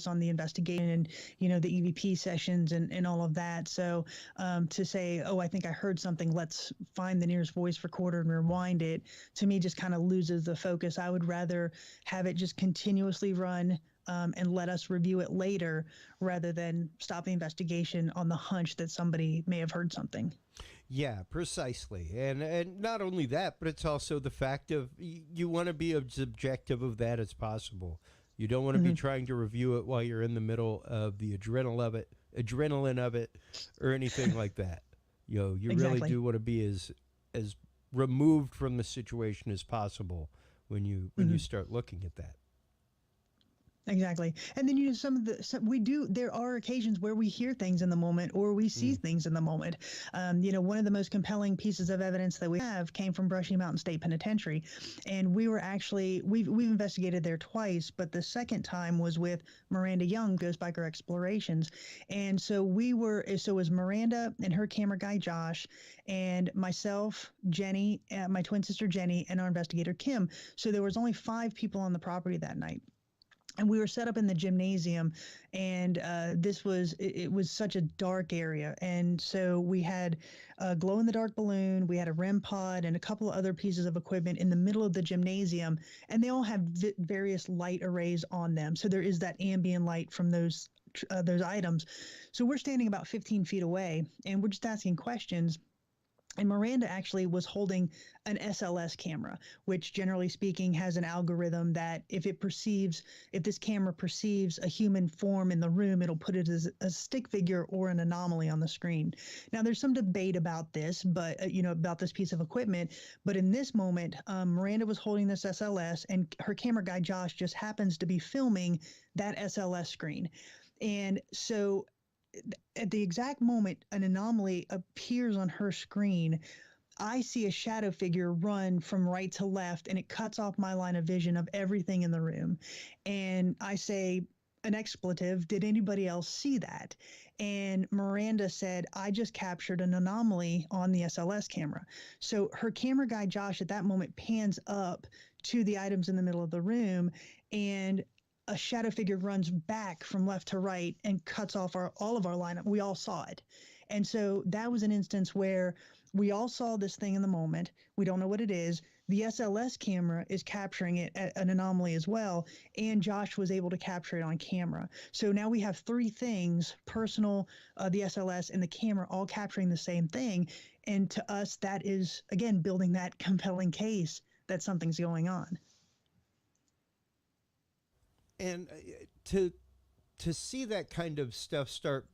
on the investigation and, the EVP sessions and all of that. So to say, oh, I think I heard something, let's find the nearest voice recorder and rewind it, to me just kind of loses the focus. I would rather have it just continuously run and let us review it later, rather than stop the investigation on the hunch that somebody may have heard something. Yeah, precisely. And not only that, but it's also the fact of you want to be as objective of that as possible. You don't want to be trying to review it while you're in the middle of the adrenaline of it, or anything like that. You Exactly. really do want to be as removed from the situation as possible when you start looking at that. Exactly. And then, there are occasions where we hear things in the moment or we see things in the moment. One of the most compelling pieces of evidence that we have came from Brushy Mountain State Penitentiary. And we've investigated there twice, but the second time was with Miranda Young, Ghost Biker Explorations. And so it was Miranda and her camera guy, Josh, and myself, Jenny, my twin sister, Jenny, and our investigator, Kim. So there was only 5 people on the property that night. And we were set up in the gymnasium, and it was such a dark area. And so we had a glow-in-the-dark balloon, we had a REM pod, and a couple of other pieces of equipment in the middle of the gymnasium, and they all have various light arrays on them. So there is that ambient light from those items. So we're standing about 15 feet away, and we're just asking questions. And Miranda actually was holding an SLS camera, which generally speaking has an algorithm that if this camera perceives a human form in the room, it'll put it as a stick figure or an anomaly on the screen. Now, there's some debate about this, but about this piece of equipment. But in this moment, Miranda was holding this SLS, and her camera guy, Josh, just happens to be filming that SLS screen. And so at the exact moment an anomaly appears on her screen, I see a shadow figure run from right to left, and it cuts off my line of vision of everything in the room. And I say an expletive, did anybody else see that? And Miranda said, I just captured an anomaly on the SLS camera. So her camera guy, Josh, at that moment pans up to the items in the middle of the room, and a shadow figure runs back from left to right and cuts off all of our lineup. We all saw it. And so that was an instance where we all saw this thing in the moment. We don't know what it is. The SLS camera is capturing it at an anomaly as well. And Josh was able to capture it on camera. So now we have 3 things, personal, the SLS, and the camera, all capturing the same thing. And to us, that is, again, building that compelling case that something's going on. And to to see that kind of stuff start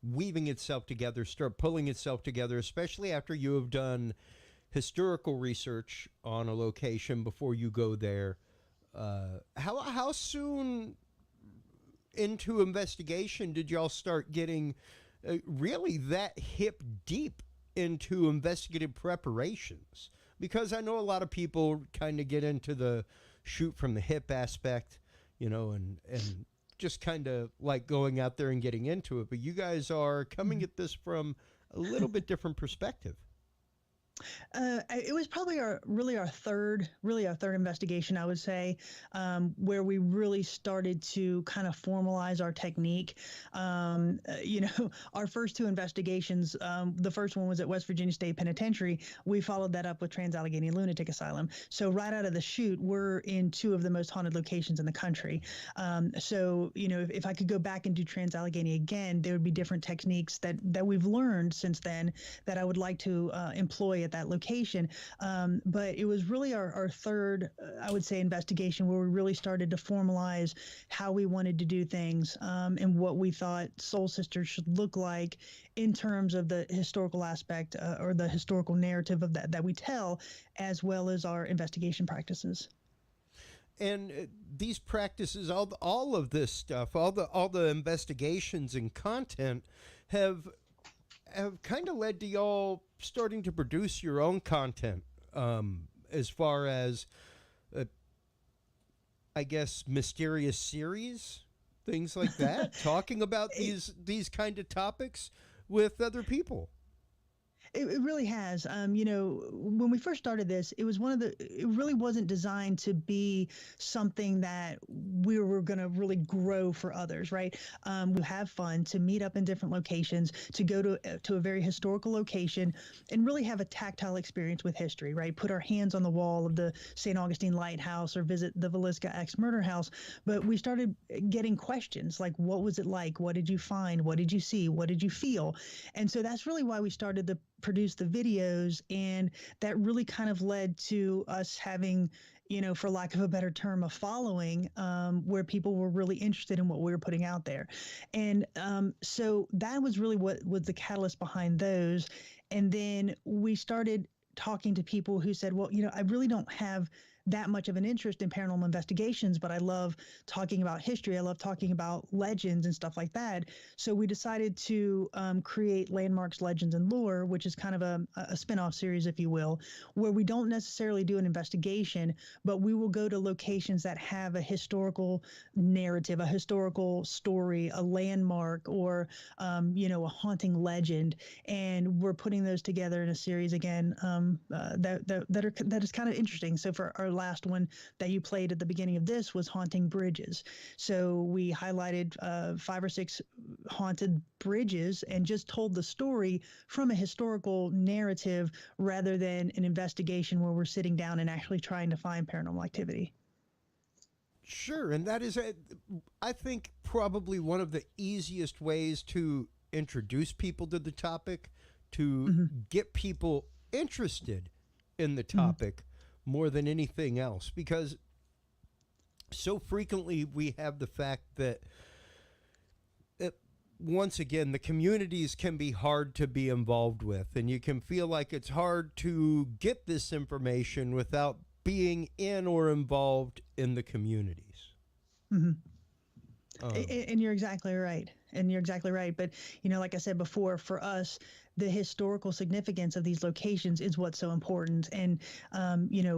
weaving itself together, start pulling itself together, especially after you have done historical research on a location before you go there. How soon into investigation did y'all start getting really that hip deep into investigative preparations? Because I know a lot of people kind of get into the shoot from the hip aspect, and just kind of like going out there and getting into it. But you guys are coming at this from a little bit different perspective. It was probably our third investigation, I would say, where we really started to kind of formalize our technique. Our first two investigations, the first one was at West Virginia State Penitentiary. We followed that up with Trans-Allegheny Lunatic Asylum. So right out of the chute, we're in two of the most haunted locations in the country. If I could go back and do Trans-Allegheny again, there would be different techniques that we've learned since then that I would like to employ at that location. But it was really our third, I would say, investigation where we really started to formalize how we wanted to do things, and what we thought Soul Sisters should look like in terms of the historical aspect or the historical narrative of that we tell, as well as our investigation practices. And these practices, all of this stuff, all the investigations and content have kind of led to y'all starting to produce your own content, as far as, I guess, mysterious series, things like that, talking about these kind of topics with other people. It really has. When we first started this, it really wasn't designed to be something that we were going to really grow for others, right? We have fun, to meet up in different locations, to go to a very historical location and really have a tactile experience with history, right? Put our hands on the wall of the St. Augustine Lighthouse or visit the Villisca Axe Murder House. But we started getting questions like, what was it like? What did you find? What did you see? What did you feel? And so that's really why we started to produce the videos, and that really kind of led to us having, for lack of a better term, a following, where people were really interested in what we were putting out there. And so that was really what was the catalyst behind those. And then we started talking to people who said, well, I really don't have that much of an interest in paranormal investigations, but I love talking about history. I love talking about legends and stuff like that. So we decided to create Landmarks, Legends, and Lore, which is kind of a spinoff series, if you will, where we don't necessarily do an investigation, but we will go to locations that have a historical narrative, a historical story, a landmark, or a haunting legend, and we're putting those together in a series again that is kind of interesting. So for our last one that you played at the beginning of this was Haunting Bridges. So we highlighted 5 or 6 haunted bridges and just told the story from a historical narrative rather than an investigation where we're sitting down and actually trying to find paranormal activity. Sure, and that is, I think, probably one of the easiest ways to introduce people to the topic, to get people interested in the topic more than anything else, because so frequently we have the fact that once again, the communities can be hard to be involved with, and you can feel like it's hard to get this information without being in or involved in the communities. And you're exactly right. But, like I said before, for us, the historical significance of these locations is what's so important. And,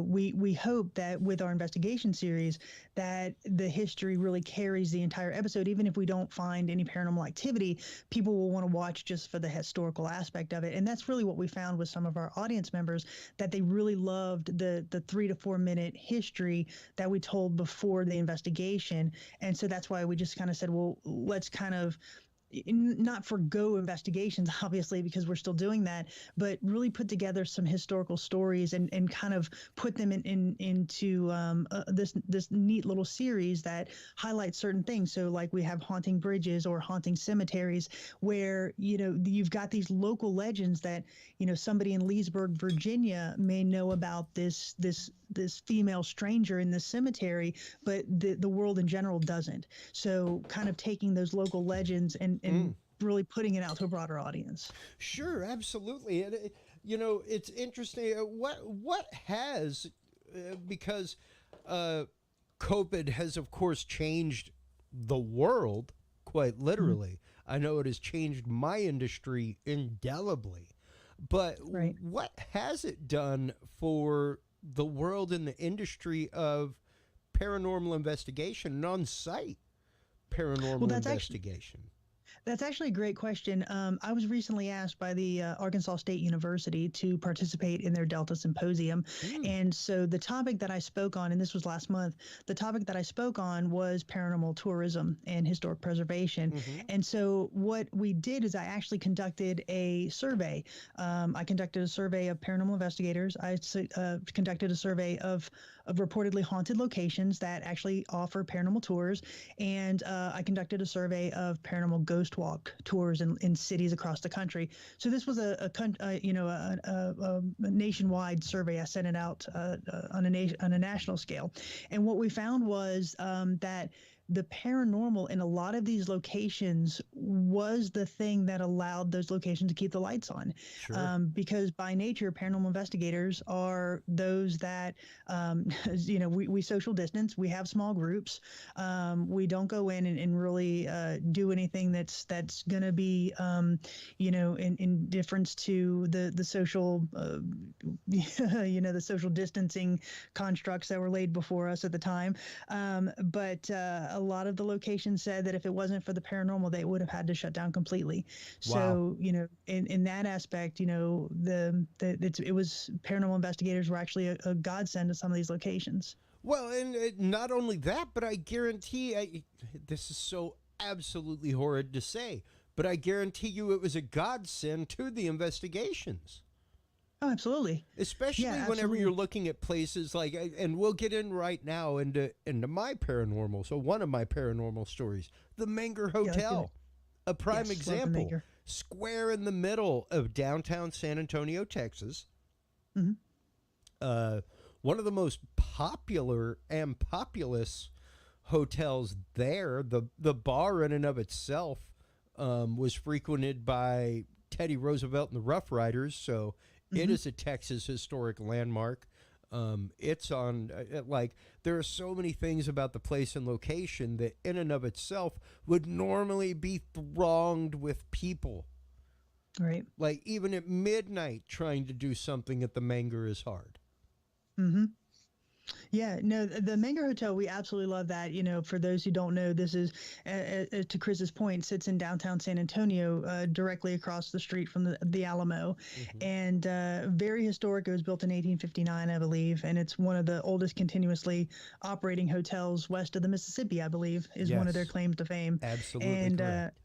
we hope that with our investigation series that the history really carries the entire episode. Even if we don't find any paranormal activity, people will want to watch just for the historical aspect of it. And that's really what we found with some of our audience members, that they really loved the 3 to 4 minute history that we told before the investigation. And so that's why we just kind of said, well, let's kind of not forgo investigations, obviously, because we're still doing that, but really put together some historical stories and kind of put them into this neat little series that highlights certain things. So like we have Haunting Bridges or Haunting Cemeteries, where, you've got these local legends that, somebody in Leesburg, Virginia may know about this this female stranger in this cemetery, but the world in general doesn't. So kind of taking those local legends and really putting it out to a broader audience. Sure, absolutely. And it's interesting. What has because COVID has, of course, changed the world quite literally. I know it has changed my industry indelibly. But what has it done for the world and the industry of paranormal investigation and on-site paranormal investigation? That's actually a great question. I was recently asked by the Arkansas State University to participate in their Delta Symposium. And so the topic that I spoke on, and this was last month, the topic that I spoke on was paranormal tourism and historic preservation. And so what we did is I actually conducted a survey. I conducted a survey of paranormal investigators. I conducted a survey of reportedly haunted locations that actually offer paranormal tours. And I conducted a survey of paranormal ghost walk tours in cities across the country. So this was a nationwide survey. I sent it out on a national scale. And what we found was that the paranormal in a lot of these locations was the thing that allowed those locations to keep the lights on. Sure. Because by nature, paranormal investigators are those that, we social distance, we have small groups. We don't go in and really do anything that's going to be, in difference to the social, the social distancing constructs that were laid before us at the time. But a lot of the locations said that if it wasn't for the paranormal, they would have had to shut down completely. So, in that aspect, it was paranormal investigators were actually a godsend to some of these locations. Well, and not only that, but I guarantee, this is so absolutely horrid to say, but I guarantee you it was a godsend to the investigations. Oh, absolutely. Especially whenever you're looking at places like, and we'll get in right now into my paranormal. So one of my paranormal stories, the Manger Hotel, a prime example, square in the middle of downtown San Antonio, Texas. One of the most popular and populous hotels there. The bar in and of itself was frequented by Teddy Roosevelt and the Rough Riders. So it is a Texas historic landmark. It's on, there are so many things about the place and location that in and of itself would normally be thronged with people. Right. Like even at midnight, trying to do something at the Manger is hard. Yeah, no, the Manga Hotel, we absolutely love that. For those who don't know, this is, to Chris's point, sits in downtown San Antonio, directly across the street from the Alamo. And very historic. It was built in 1859, I believe. And it's one of the oldest continuously operating hotels west of the Mississippi, I believe, is one of their claims to fame. Absolutely correct.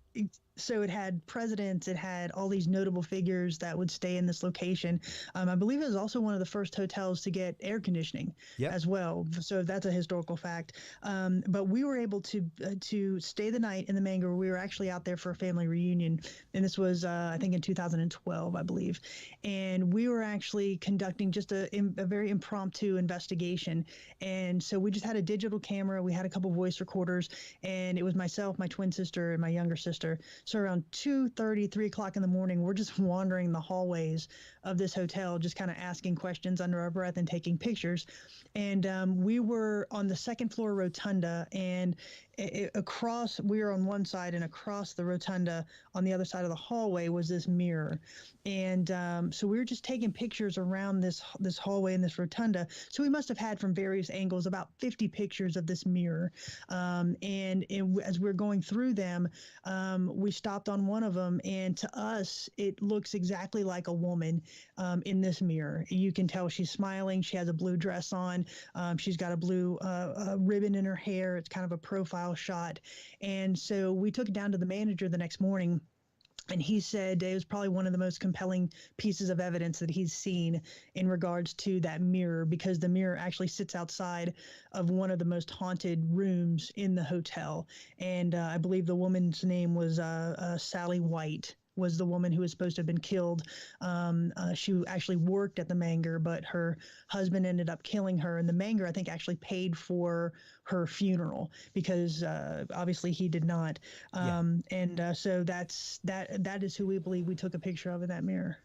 So it had presidents, it had all these notable figures that would stay in this location. I believe it was also one of the first hotels to get air conditioning as well. So that's a historical fact. But we were able to stay the night in the Manger. We were actually out there for a family reunion. And this was, I think, in 2012, I believe. And we were actually conducting just a very impromptu investigation. And so we just had a digital camera. We had a couple voice recorders. And it was myself, my twin sister, and my younger sister. So around 2:30, 3 o'clock in the morning, we're just wandering the hallways of this hotel, just kind of asking questions under our breath and taking pictures. And we were on the second floor rotunda, and we were on one side, and across the rotunda on the other side of the hallway was this mirror. And so we were just taking pictures around this hallway and this rotunda. So we must have had from various angles about 50 pictures of this mirror. And as we're going through them, we stopped on one of them, and to us, it looks exactly like a woman in this mirror. You can tell she's smiling. She has a blue dress on. She's got a blue ribbon in her hair. It's kind of a profile shot. And so we took it down to the manager the next morning. And he said it was probably one of the most compelling pieces of evidence that he's seen in regards to that mirror, because the mirror actually sits outside of one of the most haunted rooms in the hotel. And I believe the woman's name was Sally White. was the woman who was supposed to have been killed. She actually worked at the Manger, but her husband ended up killing her. And the Manger, I think, actually paid for her funeral because obviously he did not. So that is who we believe we took a picture of in that mirror.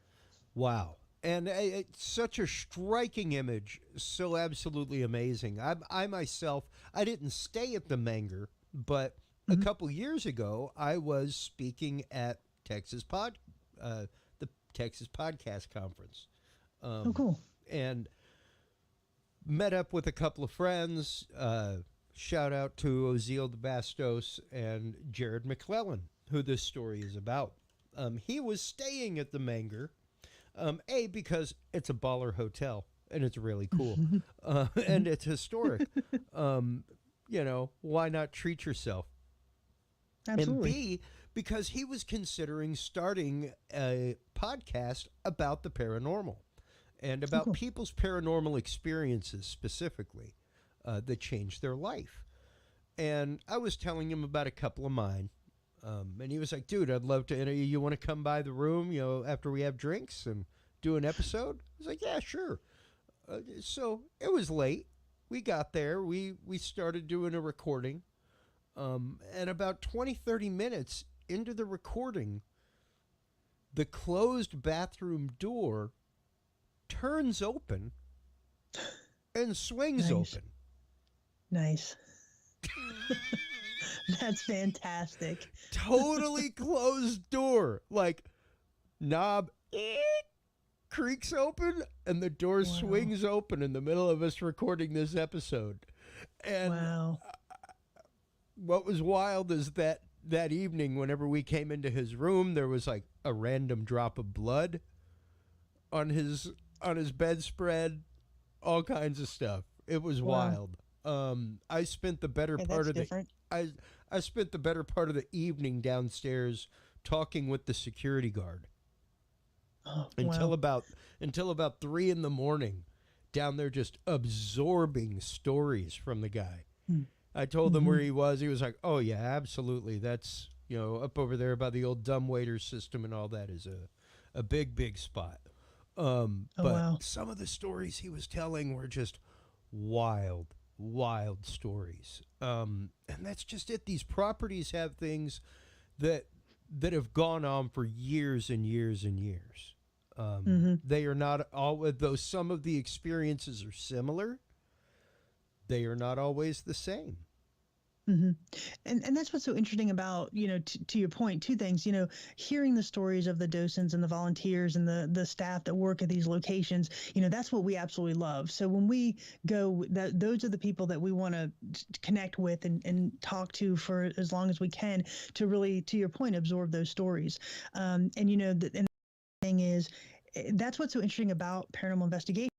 Wow. And it's such a striking image, so absolutely amazing. I myself, I didn't stay at the Manger, but a couple years ago, I was speaking at the Texas Podcast Conference. Oh, cool. And met up with a couple of friends. Shout out to Ozil de Bastos and Jared McClellan, who this story is about. He was staying at the Manger. Because it's a baller hotel and it's really cool, and it's historic. Why not treat yourself? Absolutely. And B, because he was considering starting a podcast about the paranormal and about people's paranormal experiences specifically that changed their life. And I was telling him about a couple of mine. And he was like, dude, I'd love to, you want to come by the room, after we have drinks and do an episode? I was like, yeah, sure. So it was late. We got there. We started doing a recording. And about 20-30 minutes into the recording, the closed bathroom door turns open and swings open. Nice. That's fantastic. Totally closed door. Like, knob creaks open and the door swings open in the middle of us recording this episode. And what was wild is that evening, whenever we came into his room, there was like a random drop of blood on his bedspread, all kinds of stuff. It was wild. I spent the better part of I spent the better part of the evening downstairs talking with the security guard until about 3 a.m, down there just absorbing stories from the guy. I told him where he was. He was like, oh yeah, absolutely. That's, up over there by the old dumbwaiter system and all that is a big spot. But some of the stories he was telling were just wild stories. And that's just it. These properties have things that have gone on for years and years and years. They are not all, though some of the experiences are similar, they are not always the same. And that's what's so interesting about, to your point, two things, hearing the stories of the docents and the volunteers and the staff that work at these locations, that's what we absolutely love. So when we go, those are the people that we want to connect with and talk to for as long as we can to really, to your point, absorb those stories. And the thing is, that's what's so interesting about paranormal investigation.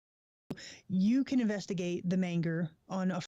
You can investigate the Manger on a